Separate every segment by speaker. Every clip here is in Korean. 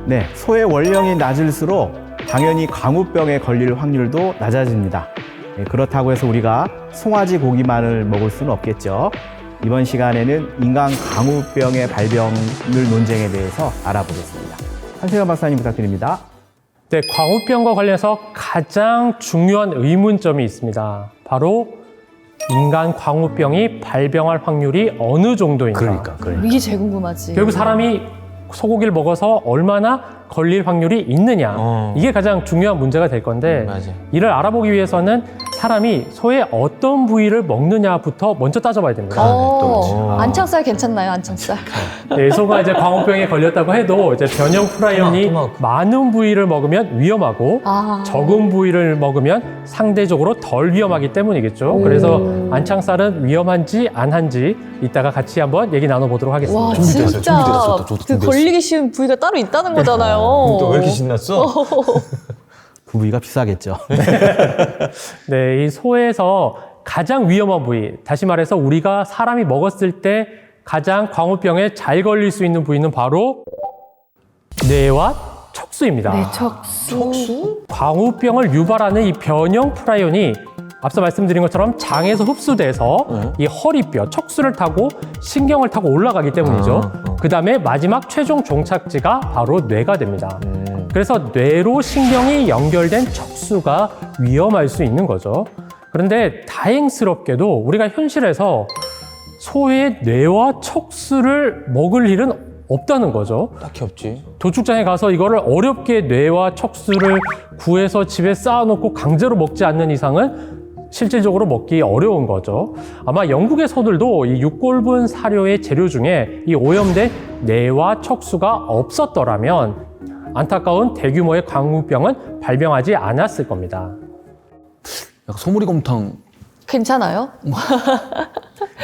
Speaker 1: 네, 소의 원령이 낮을수록 당연히 광우병에 걸릴 확률도 낮아집니다. 네, 그렇다고 해서 우리가 송아지 고기만을 먹을 수는 없겠죠. 이번 시간에는 인간 광우병의 발병률 논쟁에 대해서 알아보겠습니다. 한세현 박사님 부탁드립니다.
Speaker 2: 네, 광우병과 관련해서 가장 중요한 의문점이 있습니다. 바로 인간 광우병이 발병할 확률이 어느 정도인가.
Speaker 3: 그러니까.
Speaker 4: 이게 제일 궁금하지.
Speaker 2: 결국 사람이 소고기를 먹어서 얼마나 걸릴 확률이 있느냐. 이게 가장 중요한 문제가 될 건데
Speaker 3: 맞아.
Speaker 2: 이를 알아보기 위해서는 사람이 소의 어떤 부위를 먹느냐부터 먼저 따져봐야 됩니다.
Speaker 4: 안창살 괜찮나요? 안창살.
Speaker 2: 네, 소가 이제 광우병에 걸렸다고 해도 이제 변형 프라이온이
Speaker 3: 토마토.
Speaker 2: 많은 부위를 먹으면 위험하고 적은 부위를 먹으면 상대적으로 덜 위험하기 때문이겠죠. 그래서 안창살은 위험한지 안 한지 이따가 같이 한번 얘기 나눠보도록 하겠습니다.
Speaker 4: 와,
Speaker 3: 준비됐어요.
Speaker 4: 진짜
Speaker 3: 준비됐어요. 저도
Speaker 4: 그
Speaker 3: 준비됐어요.
Speaker 4: 걸리기 쉬운 부위가 따로 있다는 거잖아요.
Speaker 3: 또 왜 이렇게 신났어?
Speaker 1: 그 부위가 비싸겠죠.
Speaker 2: 네, 이 소에서 가장 위험한 부위, 다시 말해서 우리가 사람이 먹었을 때 가장 광우병에 잘 걸릴 수 있는 부위는 바로 뇌와 척수입니다.
Speaker 4: 척수?
Speaker 2: 광우병을 유발하는 이 변형 프라이온이 앞서 말씀드린 것처럼 장에서 흡수돼서 이 허리뼈, 척수를 타고 신경을 타고 올라가기 때문이죠. 그 다음에 마지막 최종 종착지가 바로 뇌가 됩니다. 그래서 뇌로 신경이 연결된 척수가 위험할 수 있는 거죠. 그런데 다행스럽게도 우리가 현실에서 소의 뇌와 척수를 먹을 일은 없다는 거죠.
Speaker 3: 딱히 없지.
Speaker 2: 도축장에 가서 이거를 어렵게 뇌와 척수를 구해서 집에 쌓아놓고 강제로 먹지 않는 이상은 실질적으로 먹기 어려운 거죠. 아마 영국의 소들도 이 육골분 사료의 재료 중에 이 오염된 뇌와 척수가 없었더라면 안타까운 대규모의 광우병은 발병하지 않았을 겁니다.
Speaker 3: 약간 소머리곰탕.
Speaker 4: 괜찮아요?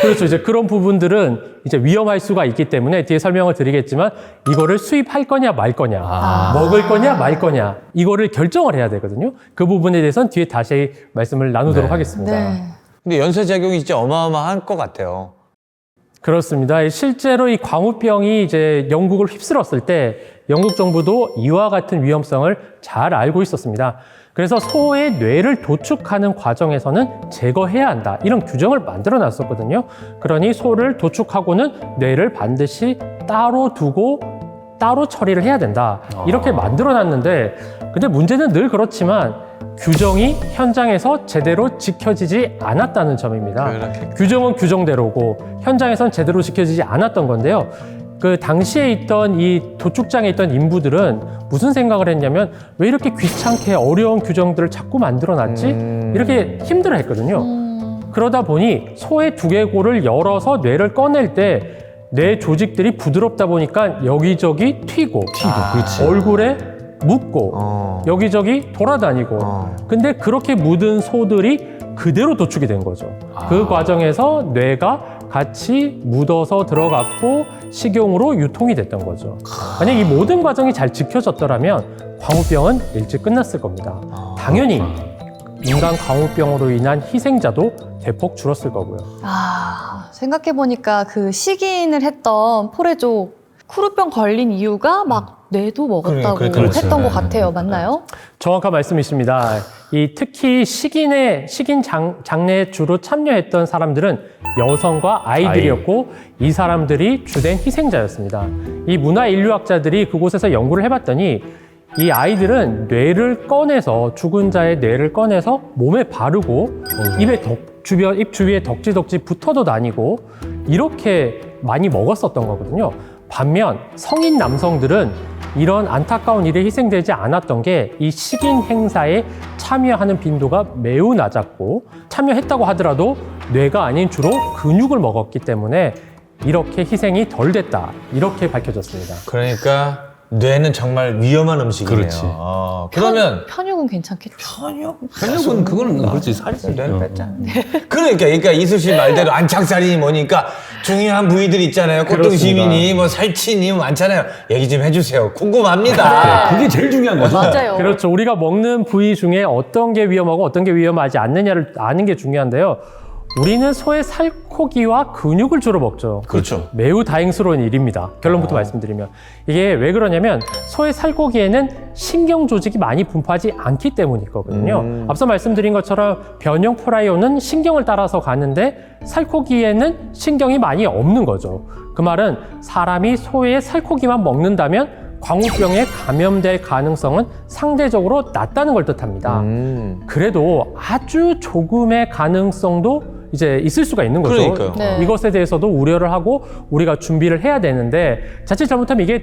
Speaker 2: 그렇죠. 이제 그런 부분들은 이제 위험할 수가 있기 때문에 뒤에 설명을 드리겠지만 이거를 수입할 거냐 말 거냐, 먹을 거냐 말 거냐 이거를 결정을 해야 되거든요. 그 부분에 대해서는 뒤에 다시 말씀을 나누도록 하겠습니다.
Speaker 4: 네.
Speaker 5: 근데 연쇄작용이 진짜 어마어마할 것 같아요.
Speaker 2: 그렇습니다. 실제로 이 광우병이 이제 영국을 휩쓸었을 때 영국 정부도 이와 같은 위험성을 잘 알고 있었습니다. 그래서 소의 뇌를 도축하는 과정에서는 제거해야 한다. 이런 규정을 만들어 놨었거든요. 그러니 소를 도축하고는 뇌를 반드시 따로 두고 따로 처리를 해야 된다. 이렇게 만들어 놨는데 근데 문제는 늘 그렇지만 규정이 현장에서 제대로 지켜지지 않았다는 점입니다. 규정은 규정대로고 현장에선 제대로 지켜지지 않았던 건데요. 그 당시에 있던 이 도축장에 있던 인부들은 무슨 생각을 했냐면 왜 이렇게 귀찮게 어려운 규정들을 자꾸 만들어놨지? 이렇게 힘들어했거든요. 그러다 보니 소의 두개골을 열어서 뇌를 꺼낼 때 뇌 조직들이 부드럽다 보니까 여기저기 튀고
Speaker 3: 그렇지.
Speaker 2: 얼굴에 묻고 여기저기 돌아다니고 근데 그렇게 묻은 소들이 그대로 도축이 된 거죠. 그 과정에서 뇌가 같이 묻어서 들어갔고 식용으로 유통이 됐던 거죠. 만약 이 모든 과정이 잘 지켜졌더라면 광우병은 일찍 끝났을 겁니다. 당연히 인간 광우병으로 인한 희생자도 대폭 줄었을 거고요.
Speaker 4: 생각해보니까 그 식인을 했던 포레족 쿠루병 걸린 이유가 막 뇌도 먹었다고
Speaker 3: 그렇죠.
Speaker 4: 했던 것 같아요. 맞나요?
Speaker 2: 정확한 말씀이십니다. 이 특히 식인 장례에 주로 참여했던 사람들은 여성과 아이들이었고 이 사람들이 주된 희생자였습니다. 이 문화인류학자들이 그곳에서 연구를 해봤더니 이 아이들은 뇌를 꺼내서 죽은 자의 뇌를 꺼내서 몸에 바르고 입 주위에 덕지덕지 붙어도 다니고 이렇게 많이 먹었었던 거거든요. 반면 성인 남성들은 이런 안타까운 일에 희생되지 않았던 게 이 식인 행사에 참여하는 빈도가 매우 낮았고 참여했다고 하더라도 뇌가 아닌 주로 근육을 먹었기 때문에 이렇게 희생이 덜 됐다. 이렇게 밝혀졌습니다.
Speaker 5: 그러니까 뇌는 정말 위험한 음식이네요.
Speaker 3: 그렇지.
Speaker 5: 그러면
Speaker 4: 편육은 괜찮겠죠.
Speaker 3: 편육은 그거는 그렇지.
Speaker 5: 뇌를 뺐잖아. 그러니까 이수 씨 말대로 안창살이니 뭐니까 중요한 부위들 있잖아요. 꽃등심이니 뭐 살치니 많잖아요. 얘기 좀 해주세요. 궁금합니다.
Speaker 3: 그게 제일 중요한 거죠.
Speaker 4: 맞아요.
Speaker 2: 그렇죠. 우리가 먹는 부위 중에 어떤 게 위험하고 어떤 게 위험하지 않느냐를 아는 게 중요한데요. 우리는 소의 살코기와 근육을 주로 먹죠.
Speaker 5: 그렇죠.
Speaker 2: 매우 다행스러운 일입니다. 결론부터 말씀드리면. 이게 왜 그러냐면 소의 살코기에는 신경 조직이 많이 분포하지 않기 때문이거든요. 앞서 말씀드린 것처럼 변형 프라이온은 신경을 따라서 가는데 살코기에는 신경이 많이 없는 거죠. 그 말은 사람이 소의 살코기만 먹는다면 광우병에 감염될 가능성은 상대적으로 낮다는 걸 뜻합니다. 그래도 아주 조금의 가능성도 이제 있을 수가 있는 거죠.
Speaker 5: 그러니까요.
Speaker 4: 네.
Speaker 2: 이것에 대해서도 우려를 하고 우리가 준비를 해야 되는데 자칫 잘못하면 이게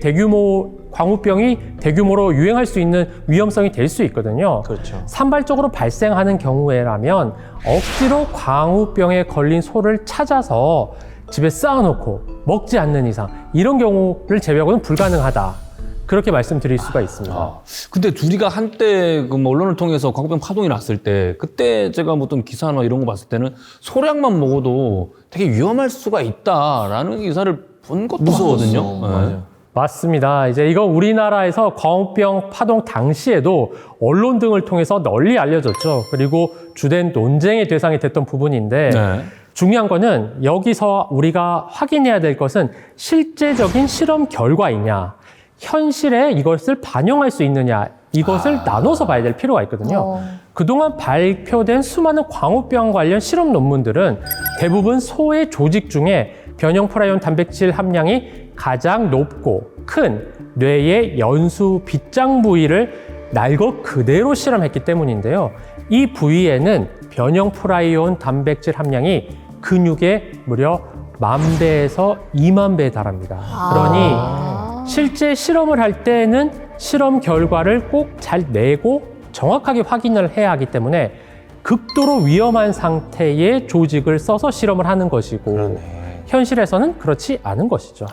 Speaker 2: 광우병이 대규모로 유행할 수 있는 위험성이 될 수 있거든요.
Speaker 5: 그렇죠.
Speaker 2: 산발적으로 발생하는 경우에라면 억지로 광우병에 걸린 소를 찾아서 집에 쌓아놓고 먹지 않는 이상 이런 경우를 제외하고는 불가능하다. 그렇게 말씀드릴 수가 있습니다.
Speaker 3: 근데 둘이가 한때 그 뭐 언론을 통해서 광우병 파동이 났을 때 그때 제가 뭐 어떤 기사나 이런 거 봤을 때는 소량만 먹어도 되게 위험할 수가 있다라는 기사를 본 것도 무서거든요.
Speaker 5: 맞아요.
Speaker 2: 맞습니다. 이제 이거 우리나라에서 광우병 파동 당시에도 언론 등을 통해서 널리 알려졌죠. 그리고 주된 논쟁의 대상이 됐던 부분인데
Speaker 3: 네.
Speaker 2: 중요한 거는 여기서 우리가 확인해야 될 것은 실제적인 실험 결과이냐, 현실에 이것을 반영할 수 있느냐, 이것을 나눠서 봐야 될 필요가 있거든요. 그동안 발표된 수많은 광우병 관련 실험 논문들은 대부분 소의 조직 중에 변형 프라이온 단백질 함량이 가장 높고 큰 뇌의 연수 빗장 부위를 날것 그대로 실험했기 때문인데요. 이 부위에는 변형 프라이온 단백질 함량이 근육의 무려 10,000배에서 20,000배에 달합니다. 그러니 실제 실험을 할 때는 실험 결과를 꼭 잘 내고 정확하게 확인을 해야 하기 때문에 극도로 위험한 상태의 조직을 써서 실험을 하는 것이고 현실에서는 그렇지 않은 것이죠.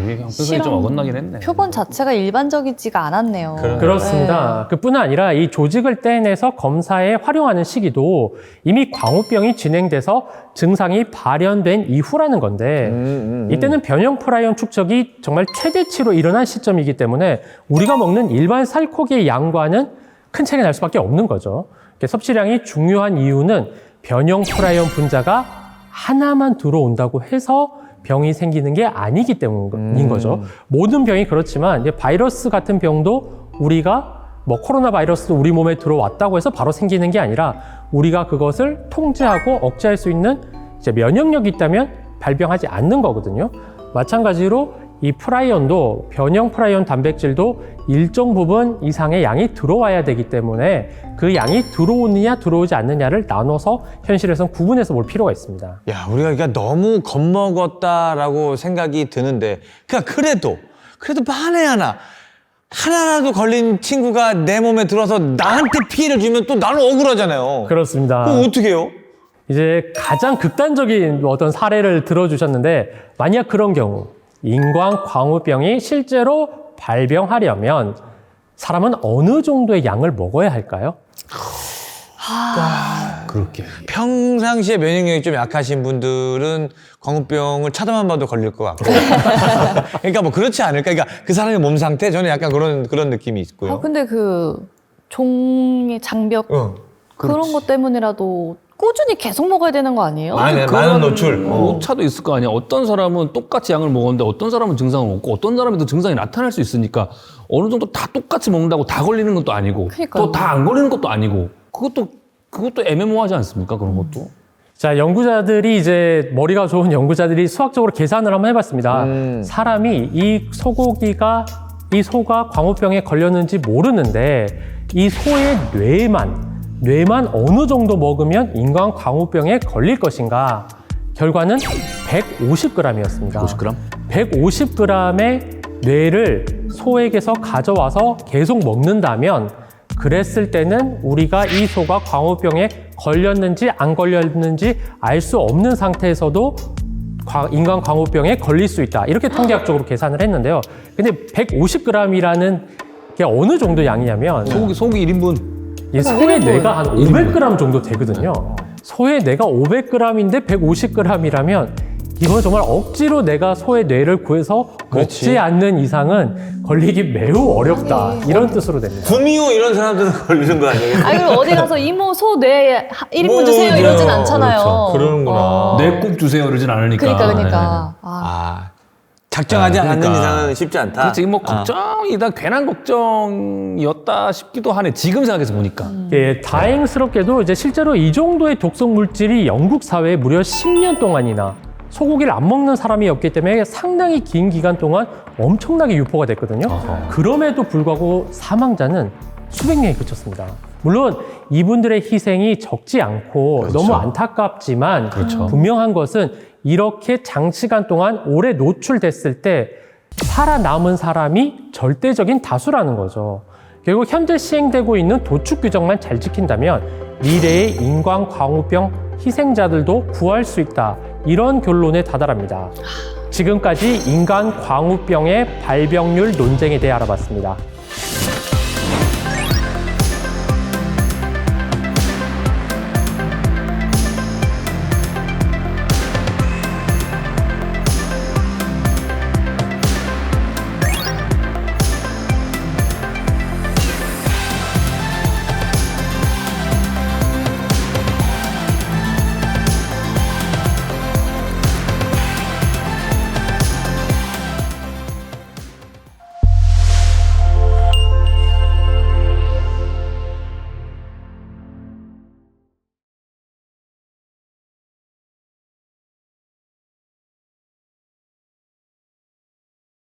Speaker 3: 이게 형평성이 좀 어긋나긴 했네.
Speaker 4: 표본 자체가 일반적이지가 않았네요.
Speaker 2: 그렇습니다. 그뿐 아니라 이 조직을 떼내서 검사에 활용하는 시기도 이미 광우병이 진행돼서 증상이 발현된 이후라는 건데 이때는 변형 프라이온 축적이 정말 최대치로 일어난 시점이기 때문에 우리가 먹는 일반 살코기의 양과는 큰 차이가 날 수밖에 없는 거죠. 섭취량이 중요한 이유는 변형 프라이온 분자가 하나만 들어온다고 해서 병이 생기는 게 아니기 때문인 거죠. 모든 병이 그렇지만 이제 바이러스 같은 병도 우리가 뭐 코로나 바이러스도 우리 몸에 들어왔다고 해서 바로 생기는 게 아니라 우리가 그것을 통제하고 억제할 수 있는 이제 면역력이 있다면 발병하지 않는 거거든요. 마찬가지로 이 프라이온도 변형 프라이온 단백질도 일정 부분 이상의 양이 들어와야 되기 때문에 그 양이 들어오느냐 들어오지 않느냐를 나눠서 현실에서는 구분해서 볼 필요가 있습니다.
Speaker 5: 야, 우리가 그러니까 너무 겁먹었다라고 생각이 드는데, 그러니까 그래도 만에 하나라도 걸린 친구가 내 몸에 들어서 나한테 피해를 주면 또 나는 억울하잖아요.
Speaker 2: 그렇습니다.
Speaker 5: 그럼 어떻게 해요?
Speaker 2: 이제 가장 극단적인 어떤 사례를 들어주셨는데 만약 그런 경우 인광 광우병이 실제로 발병하려면 사람은 어느 정도의 양을 먹어야 할까요?
Speaker 3: 그렇게.
Speaker 5: 평상시에 면역력이 좀 약하신 분들은 광우병을 쳐다만 봐도 걸릴 것 같고. 그러니까 뭐 그렇지 않을까? 그러니까 그 사람의 몸 상태 저는 약간 그런 느낌이 있고요.
Speaker 4: 근데 그 종의 장벽 그런 것 때문이라도 꾸준히 계속 먹어야 되는 거 아니에요?
Speaker 5: 많은 노출.
Speaker 3: 오차도 있을 거 아니야. 어떤 사람은 똑같이 양을 먹었는데 어떤 사람은 증상을 없고 어떤 사람은 또 증상이 나타날 수 있으니까 어느 정도 다 똑같이 먹는다고 다 걸리는 것도 아니고
Speaker 4: 그러니까요.
Speaker 3: 또 다 안 걸리는 것도 아니고 그것도 애매모호하지 않습니까? 그런 것도.
Speaker 2: 자, 연구자들이 이제 머리가 좋은 연구자들이 수학적으로 계산을 한번 해봤습니다. 사람이 이 소가 광우병에 걸렸는지 모르는데 이 소의 뇌만 어느 정도 먹으면 인간 광우병에 걸릴 것인가? 결과는 150g이었습니다.
Speaker 3: 50g?
Speaker 2: 150g의 뇌를 소에게서 가져와서 계속 먹는다면 그랬을 때는 우리가 이 소가 광우병에 걸렸는지 안 걸렸는지 알 수 없는 상태에서도 인간 광우병에 걸릴 수 있다. 이렇게 통계학적으로 계산을 했는데요. 근데 150g이라는 게 어느 정도 양이냐면
Speaker 3: 소고기 1인분.
Speaker 2: 이 소의 뇌가 한 500g 정도 되거든요. 소의 뇌가 500g인데 150g이라면 이건 정말 억지로 내가 소의 뇌를 구해서
Speaker 5: 그렇지.
Speaker 2: 먹지 않는 이상은 걸리기 매우 어렵다. 이런 뜻으로 됩니다.
Speaker 5: 구미호 이런 사람들은 걸리는 거 아니에요?
Speaker 4: 아니 그럼 어디 가서 이모 소 뇌 1인분 주세요 이러진 않잖아요.
Speaker 5: 그러는구나.
Speaker 3: 내 꼭 주세요 그러진 않으니까.
Speaker 4: 그러니까.
Speaker 5: 작정하지 않는
Speaker 3: 그러니까.
Speaker 5: 이상은 쉽지 않다.
Speaker 3: 그렇지 뭐 걱정이다 괜한 걱정이었다 싶기도 하네. 지금 생각해서 보니까.
Speaker 2: 예, 다행스럽게도 이제 실제로 이 정도의 독성 물질이 영국 사회에 무려 10년 동안이나 소고기를 안 먹는 사람이 없기 때문에 상당히 긴 기간 동안 엄청나게 유포가 됐거든요. 그럼에도 불구하고 사망자는 수백 명에 그쳤습니다. 물론 이분들의 희생이 적지 않고 너무 안타깝지만 분명한 것은 이렇게 장시간 동안 오래 노출됐을 때 살아남은 사람이 절대적인 다수라는 거죠. 결국 현재 시행되고 있는 도축 규정만 잘 지킨다면 미래의 인광광우병 희생자들도 구할 수 있다. 이런 결론에 다다릅니다. 지금까지 인간광우병의 발병률 논쟁에 대해 알아봤습니다.